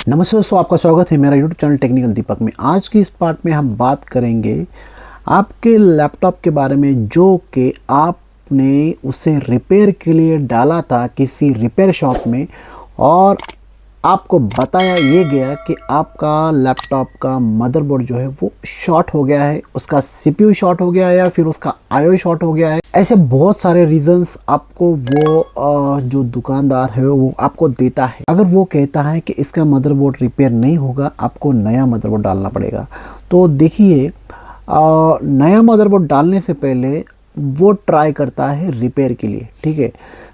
नमस्ते दोस्तों, आपका स्वागत है मेरा यूट्यूब चैनल टेक्निकल दीपक में। आज की इस पार्ट में हम बात करेंगे आपके लैपटॉप के बारे में जो कि आपने उसे रिपेयर के लिए डाला था किसी रिपेयर शॉप में, और आपको बताया ये गया कि आपका लैपटॉप का मदरबोर्ड जो है वो शॉर्ट हो गया है, उसका सीपीयू शॉर्ट हो गया है या फिर उसका आईओ शॉर्ट हो गया है। ऐसे बहुत सारे रीजंस आपको वो जो दुकानदार है वो आपको देता है। अगर वो कहता है कि इसका मदरबोर्ड रिपेयर नहीं होगा, आपको नया मदरबोर्ड डालना पड़ेगा। तो देखिए, नया मदरबोर्ड डालने से पहले वो ट्राई करता है रिपेयर के लिए, ठीक है।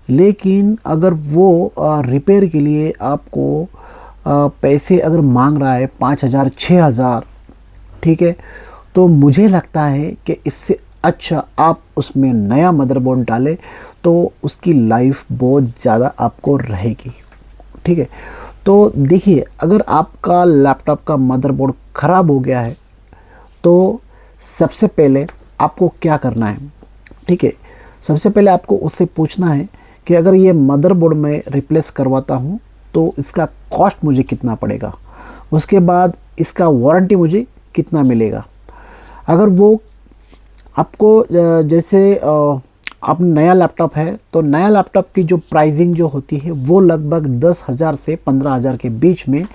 लेकिन अगर वो रिपेयर के लिए आपको पैसे अगर मांग रहा है 5,000 6,000, ठीक है, तो मुझे लगता है कि इससे अच्छा आप उसमें नया मदरबोर्ड डालें तो उसकी लाइफ बहुत ज़्यादा आपको रहेगी, ठीक है। तो देखिए, अगर आपका लैपटॉप का मदरबोर्ड ख़राब हो गया है तो सबसे पहले आपको क्या करना है, ठीक है। सबसे पहले आपको उससे पूछना है कि अगर ये मदरबोर्ड मैं रिप्लेस करवाता हूँ तो इसका कॉस्ट मुझे कितना पड़ेगा, उसके बाद इसका वारंटी मुझे कितना मिलेगा। अगर वो आपको जैसे आप नया लैपटॉप है तो नया लैपटॉप की जो प्राइसिंग जो होती है वो लगभग 10,000 से 15,000 के बीच में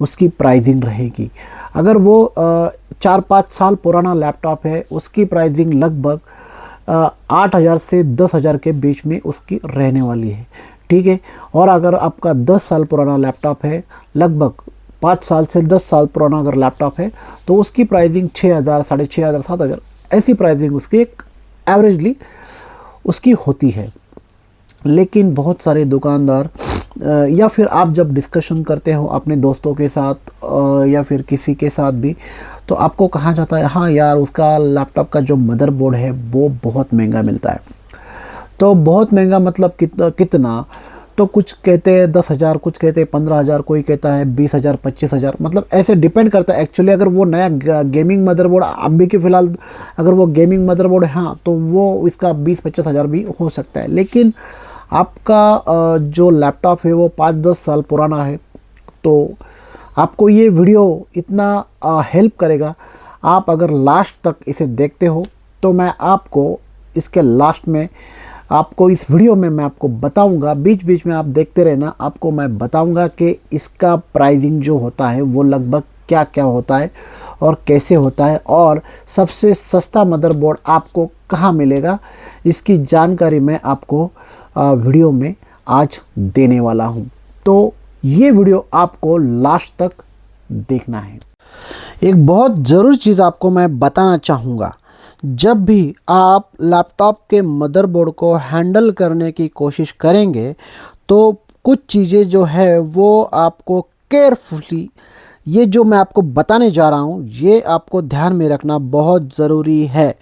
उसकी प्राइसिंग रहेगी। अगर वो 4-5 साल पुराना लैपटॉप है उसकी प्राइसिंग लगभग 8,000 से 10,000 के बीच में उसकी रहने वाली है, ठीक है। और अगर आपका 10 साल पुराना लैपटॉप है, लगभग 5 साल से 10 साल पुराना अगर लैपटॉप है तो उसकी प्राइसिंग 6,000 6,500 7,000 ऐसी प्राइसिंग उसकी एक एवरेजली उसकी होती है। लेकिन बहुत सारे दुकानदार या फिर आप जब डिस्कशन करते हो अपने दोस्तों के साथ या फिर किसी के साथ भी, तो आपको कहा जाता है हाँ यार उसका लैपटॉप का जो मदरबोर्ड है वो बहुत महंगा मिलता है। तो बहुत महंगा मतलब कितना कितना, तो कुछ कहते हैं 10,000, कुछ कहते हैं 15,000, कोई कहता है 20,000 25,000, मतलब ऐसे डिपेंड करता है। एक्चुअली अगर वो नया गेमिंग मदरबोर्ड अभी के फ़िलहाल अगर वो गेमिंग मदरबोर्ड है, हाँ, तो वो इसका 20-25,000 भी हो सकता है। लेकिन आपका जो लैपटॉप है वो 5-10 साल पुराना है तो आपको ये वीडियो इतना हेल्प करेगा। आप अगर लास्ट तक इसे देखते हो तो मैं आपको इसके लास्ट में आपको इस वीडियो में मैं आपको बताऊंगा, बीच बीच में आप देखते रहना, आपको मैं बताऊंगा कि इसका प्राइसिंग जो होता है वो लगभग क्या क्या होता है और कैसे होता है, और सबसे सस्ता मदरबोर्ड आपको कहाँ मिलेगा, इसकी जानकारी मैं आपको वीडियो में आज देने वाला हूँ। तो ये वीडियो आपको लास्ट तक देखना है। एक बहुत ज़रूरी चीज़ आपको मैं बताना चाहूँगा, जब भी आप लैपटॉप के मदरबोर्ड को हैंडल करने की कोशिश करेंगे तो कुछ चीज़ें जो है वो आपको केयरफुली, ये जो मैं आपको बताने जा रहा हूँ ये आपको ध्यान में रखना बहुत ज़रूरी है।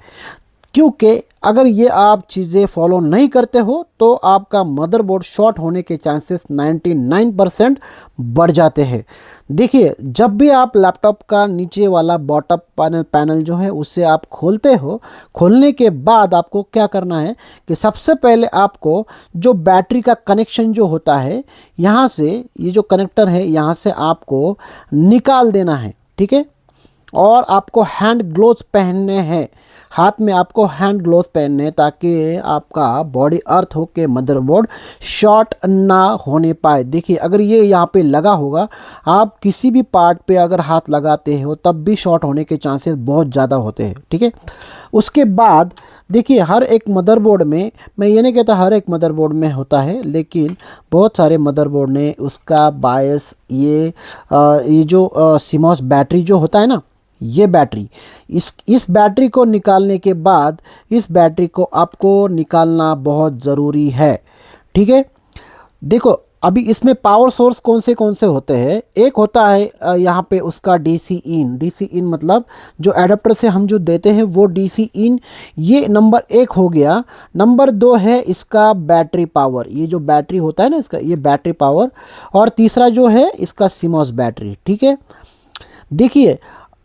क्योंकि अगर ये आप चीज़ें फॉलो नहीं करते हो तो आपका मदरबोर्ड शॉर्ट होने के चांसेस 99% बढ़ जाते हैं। देखिए, जब भी आप लैपटॉप का नीचे वाला बॉटम पैनल जो है उससे आप खोलते हो, खोलने के बाद आपको क्या करना है कि सबसे पहले आपको जो बैटरी का कनेक्शन जो होता है, यहाँ से ये जो कनेक्टर है यहाँ से आपको निकाल देना है, ठीक है। और आपको हैंड ग्लोव्स पहनने हैं, हाथ में आपको हैंड ग्लोव्स पहनने हैं ताकि आपका बॉडी अर्थ हो के मदरबोर्ड शॉर्ट ना होने पाए। देखिए, अगर ये यहाँ पे लगा होगा, आप किसी भी पार्ट पे अगर हाथ लगाते हो तब भी शॉर्ट होने के चांसेस बहुत ज़्यादा होते हैं, ठीक है। उसके बाद देखिए, हर एक मदरबोर्ड में, मैं ये नहीं कहता हर एक मदरबोर्ड में होता है, लेकिन बहुत सारे मदरबोर्ड ने उसका बायस ये जो सीमॉस बैटरी जो होता है ना, ये बैटरी, इस बैटरी को निकालने के बाद इस बैटरी को आपको निकालना बहुत ज़रूरी है, ठीक है। देखो, अभी इसमें पावर सोर्स कौन से होते हैं। एक होता है यहाँ पे उसका डीसी इन मतलब जो एडाप्टर से हम जो देते हैं वो डीसी इन, ये नंबर 1 हो गया। नंबर 2 है इसका बैटरी पावर, ये जो बैटरी होता है ना इसका, ये बैटरी पावर। और तीसरा जो है इसका सीमॉस बैटरी, ठीक है। देखिए,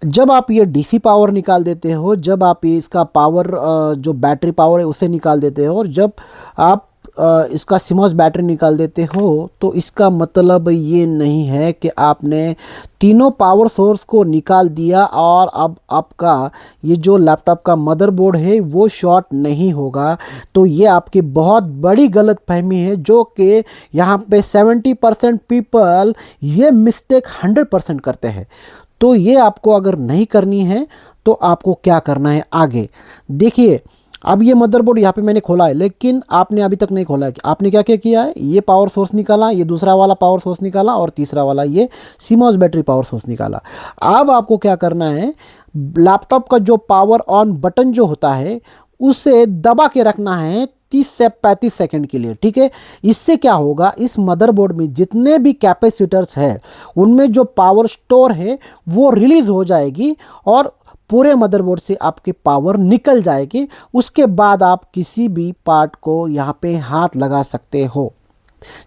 जब आप ये डीसी पावर निकाल देते हो, जब आप इसका पावर जो बैटरी पावर है उसे निकाल देते हो, और जब आप इसका CMOS बैटरी निकाल देते हो तो इसका मतलब ये नहीं है कि आपने तीनों पावर सोर्स को निकाल दिया और अब आपका ये जो लैपटॉप का मदरबोर्ड है वो शॉर्ट नहीं होगा। तो ये आपकी बहुत बड़ी गलतफहमी है, जो कि यहाँ पे 70% पीपल ये मिस्टेक 100% करते हैं। तो ये आपको अगर नहीं करनी है तो आपको क्या करना है आगे देखिए। अब ये मदरबोर्ड यहाँ पे मैंने खोला है, लेकिन आपने अभी तक नहीं खोला है। आपने क्या क्या किया है, ये पावर सोर्स निकाला, ये दूसरा वाला पावर सोर्स निकाला और तीसरा वाला ये CMOS बैटरी पावर सोर्स निकाला। अब आपको क्या करना है, लैपटॉप का जो पावर ऑन बटन जो होता है उसे दबा के रखना है 30 से 35 सेकंड के लिए, ठीक है। इससे क्या होगा, इस मदरबोर्ड में जितने भी कैपेसिटर्स है उनमें जो पावर स्टोर है वो रिलीज हो जाएगी और पूरे मदरबोर्ड से आपकी पावर निकल जाएगी। उसके बाद आप किसी भी पार्ट को यहाँ पे हाथ लगा सकते हो।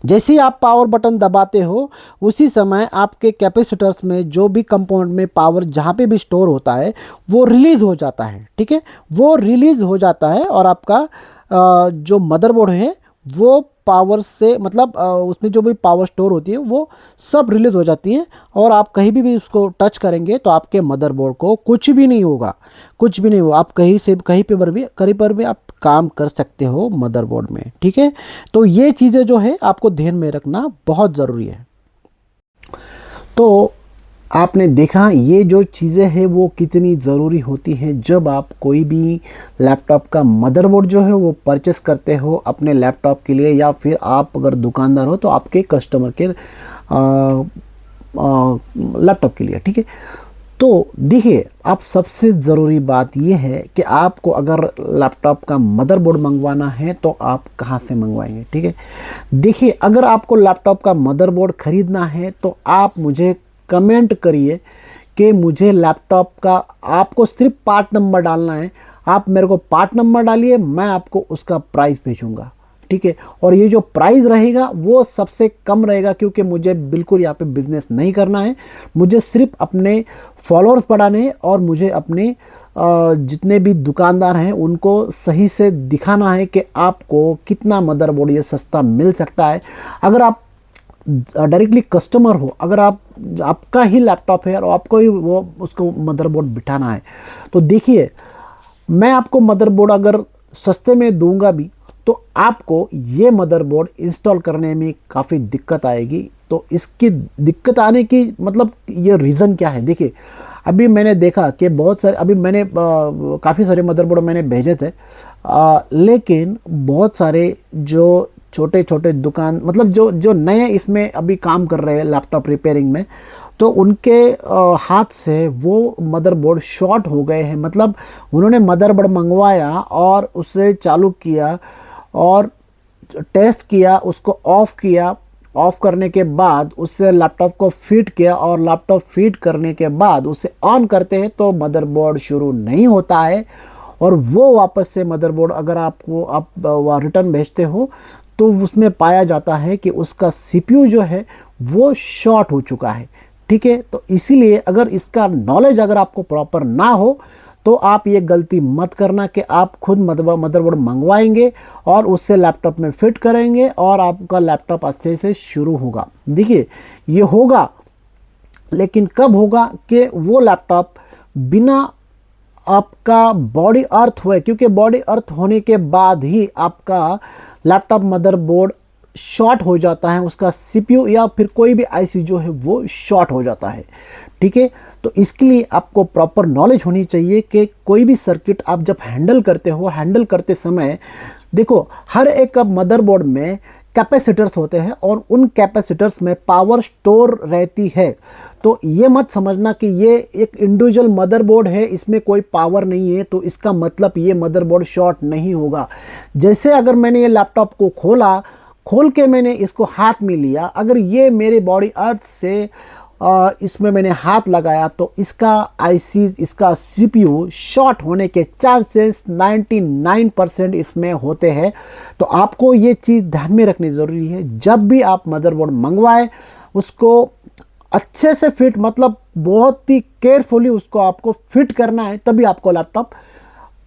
जैसे ही आप पावर बटन दबाते हो उसी समय आपके कैपेसिटर्स में जो भी कंपोनेंट में पावर जहाँ पे भी स्टोर होता है वो रिलीज़ हो जाता है, ठीक है। वो रिलीज़ हो जाता है और आपका जो मदरबोर्ड है वो पावर से मतलब उसमें जो भी पावर स्टोर होती है वो सब रिलीज़ हो जाती है और आप कहीं भी उसको टच करेंगे तो आपके मदरबोर्ड को कुछ भी नहीं होगा, कुछ भी नहीं होगा। आप कहीं से कहीं पर भी आप काम कर सकते हो मदरबोर्ड में, ठीक है। तो ये चीज़ें जो है आपको ध्यान में रखना बहुत ज़रूरी है। तो आपने देखा ये जो चीज़ें हैं वो कितनी ज़रूरी होती हैं जब आप कोई भी लैपटॉप का मदरबोर्ड जो है वो परचेस करते हो अपने लैपटॉप के लिए, या फिर आप अगर दुकानदार हो तो आपके कस्टमर के लैपटॉप के लिए, ठीक है। तो देखिए, आप सबसे ज़रूरी बात यह है कि आपको अगर लैपटॉप का मदरबोर्ड मंगवाना है तो आप कहाँ से मंगवाएंगे, ठीक है। देखिए, अगर आपको लैपटॉप का मदरबोर्ड ख़रीदना है तो आप मुझे कमेंट करिए कि मुझे लैपटॉप का, आपको सिर्फ पार्ट नंबर डालना है। आप मेरे को पार्ट नंबर डालिए, मैं आपको उसका प्राइस भेजूंगा, ठीक है। और ये जो प्राइस रहेगा वो सबसे कम रहेगा, क्योंकि मुझे बिल्कुल यहाँ पे बिजनेस नहीं करना है। मुझे सिर्फ अपने फॉलोअर्स बढ़ाने हैं और मुझे अपने जितने भी दुकानदार हैं उनको सही से दिखाना है कि आपको कितना मदरबोर्ड ये सस्ता मिल सकता है। अगर आप डायरेक्टली कस्टमर हो, अगर आपका ही लैपटॉप है और आपको ही वो उसको मदरबोर्ड बिठाना है, तो देखिए, मैं आपको मदरबोर्ड अगर सस्ते में दूंगा भी तो आपको ये मदरबोर्ड इंस्टॉल करने में काफ़ी दिक्कत आएगी। तो इसकी दिक्कत आने की मतलब ये रीज़न क्या है, देखिए अभी मैंने देखा कि बहुत सारे, अभी मैंने काफ़ी सारे मदरबोर्ड मैंने भेजे थे, लेकिन बहुत सारे जो छोटे छोटे दुकान मतलब जो नए इसमें अभी काम कर रहे हैं लैपटॉप रिपेयरिंग में, तो उनके हाथ से वो मदरबोर्ड शॉर्ट हो गए हैं। मतलब उन्होंने मदरबोर्ड मंगवाया और उसे चालू किया और टेस्ट किया, उसको ऑफ़ किया, ऑफ़ करने के बाद उससे लैपटॉप को फिट किया और लैपटॉप फिट करने के बाद उसे ऑन करते हैं तो मदरबोर्ड शुरू नहीं होता है। और वो वापस से मदरबोर्ड अगर आप रिटर्न भेजते हो तो उसमें पाया जाता है कि उसका CPU जो है वो शॉर्ट हो चुका है, ठीक है। तो इसीलिए अगर इसका नॉलेज अगर आपको प्रॉपर ना हो तो आप ये गलती मत करना कि आप खुद मदरबोर्ड मंगवाएंगे और उससे लैपटॉप में फिट करेंगे और आपका लैपटॉप अच्छे से शुरू होगा। देखिए, ये होगा, लेकिन कब होगा कि वो लैपटॉप बिना आपका बॉडी अर्थ हुए, क्योंकि बॉडी अर्थ होने के बाद ही आपका लैपटॉप मदरबोर्ड शॉर्ट हो जाता है, उसका CPU या फिर कोई भी IC जो है वो शॉर्ट हो जाता है, ठीक है। तो इसके लिए आपको प्रॉपर नॉलेज होनी चाहिए कि कोई भी सर्किट आप जब हैंडल करते हो, हैंडल करते समय देखो हर एक मदरबोर्ड में कैपेसिटर्स होते हैं और उन कैपेसिटर्स में पावर स्टोर रहती है। तो ये मत समझना कि ये एक इंडिविजुअल मदरबोर्ड है, इसमें कोई पावर नहीं है तो इसका मतलब ये मदरबोर्ड शॉर्ट नहीं होगा। जैसे अगर मैंने ये लैपटॉप को खोल के मैंने इसको हाथ में लिया, अगर ये मेरे बॉडी अर्थ से इसमें मैंने हाथ लगाया तो इसका IC, इसका CPU शॉर्ट होने के चांसेस 99% इसमें होते हैं। तो आपको ये चीज़ ध्यान में रखनी ज़रूरी है। जब भी आप मदरबोर्ड मंगवाएं उसको अच्छे से फिट, मतलब बहुत ही केयरफुली उसको आपको फिट करना है, तभी आपको लैपटॉप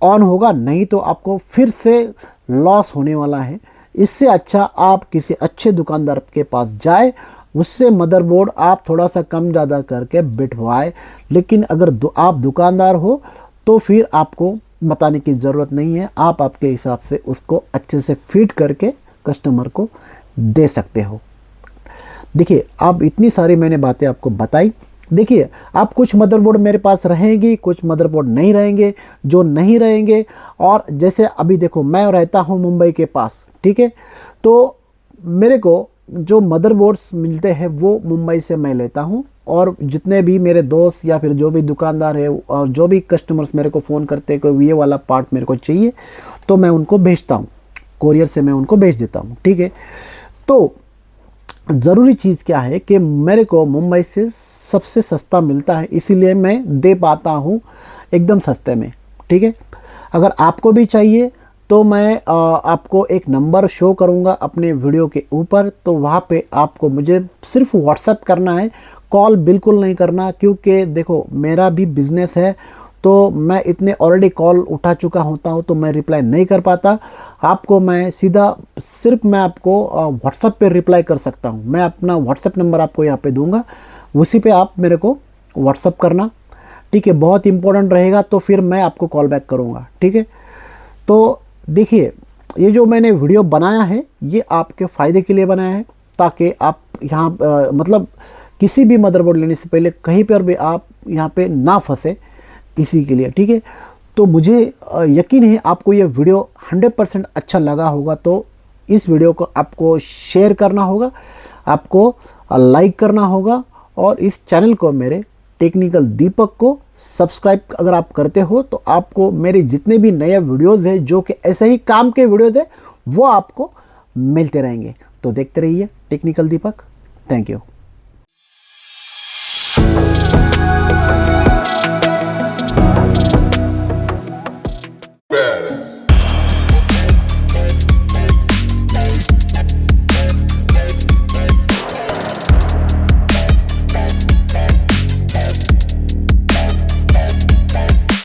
ऑन होगा, नहीं तो आपको फिर से लॉस होने वाला है। इससे अच्छा आप किसी अच्छे दुकानदार के पास जाए, उससे मदरबोर्ड आप थोड़ा सा कम ज़्यादा करके बिठवाए। लेकिन अगर आप दुकानदार हो तो फिर आपको बताने की ज़रूरत नहीं है, आप आपके हिसाब से उसको अच्छे से फिट करके कस्टमर को दे सकते हो। देखिए, अब इतनी सारी मैंने बातें आपको बताई। देखिए, आप कुछ मदरबोर्ड मेरे पास रहेंगी, कुछ मदरबोर्ड नहीं रहेंगे। जो नहीं रहेंगे, और जैसे अभी देखो मैं रहता हूँ मुंबई के पास, ठीक है, तो मेरे को जो मदरबोर्ड्स मिलते हैं वो मुंबई से मैं लेता हूँ, और जितने भी मेरे दोस्त या फिर जो भी दुकानदार है और जो भी कस्टमर्स मेरे को फ़ोन करते हैं कि ये वाला पार्ट मेरे को चाहिए, तो मैं उनको भेजता हूँ, कोरियर से मैं उनको भेज देता हूँ, ठीक है। तो ज़रूरी चीज़ क्या है कि मेरे को मुंबई से सबसे सस्ता मिलता है, इसीलिए मैं दे पाता हूँ एकदम सस्ते में, ठीक है। अगर आपको भी चाहिए तो मैं आपको एक नंबर शो करूँगा अपने वीडियो के ऊपर, तो वहाँ पे आपको मुझे सिर्फ व्हाट्सएप करना है, कॉल बिल्कुल नहीं करना, क्योंकि देखो मेरा भी बिज़नेस है, तो मैं इतने ऑलरेडी कॉल उठा चुका होता हूँ तो मैं रिप्लाई नहीं कर पाता। आपको मैं सीधा सिर्फ मैं आपको व्हाट्सएप पे रिप्लाई कर सकता हूँ। मैं अपना व्हाट्सएप नंबर आपको यहाँ पे दूंगा, उसी पे आप मेरे को व्हाट्सएप करना, ठीक है। बहुत इंपॉर्टेंट रहेगा तो फिर मैं आपको कॉल बैक करूँगा, ठीक है। तो देखिए, ये जो मैंने वीडियो बनाया है ये आपके फ़ायदे के लिए बनाया है, ताकि आप यहाँ मतलब किसी भी मदरबोर्ड लेने से पहले कहीं पर भी आप यहाँ पे ना फंसे इसी के लिए, ठीक है। तो मुझे यकीन है आपको ये वीडियो 100% अच्छा लगा होगा, तो इस वीडियो को आपको शेयर करना होगा, आपको लाइक करना होगा, और इस चैनल को मेरे टेक्निकल दीपक को सब्सक्राइब अगर आप करते हो तो आपको मेरे जितने भी नए वीडियोज़ हैं जो कि ऐसे ही काम के वीडियोज़ हैं वो आपको मिलते रहेंगे। तो देखते रहिए टेक्निकल दीपक। Thank you.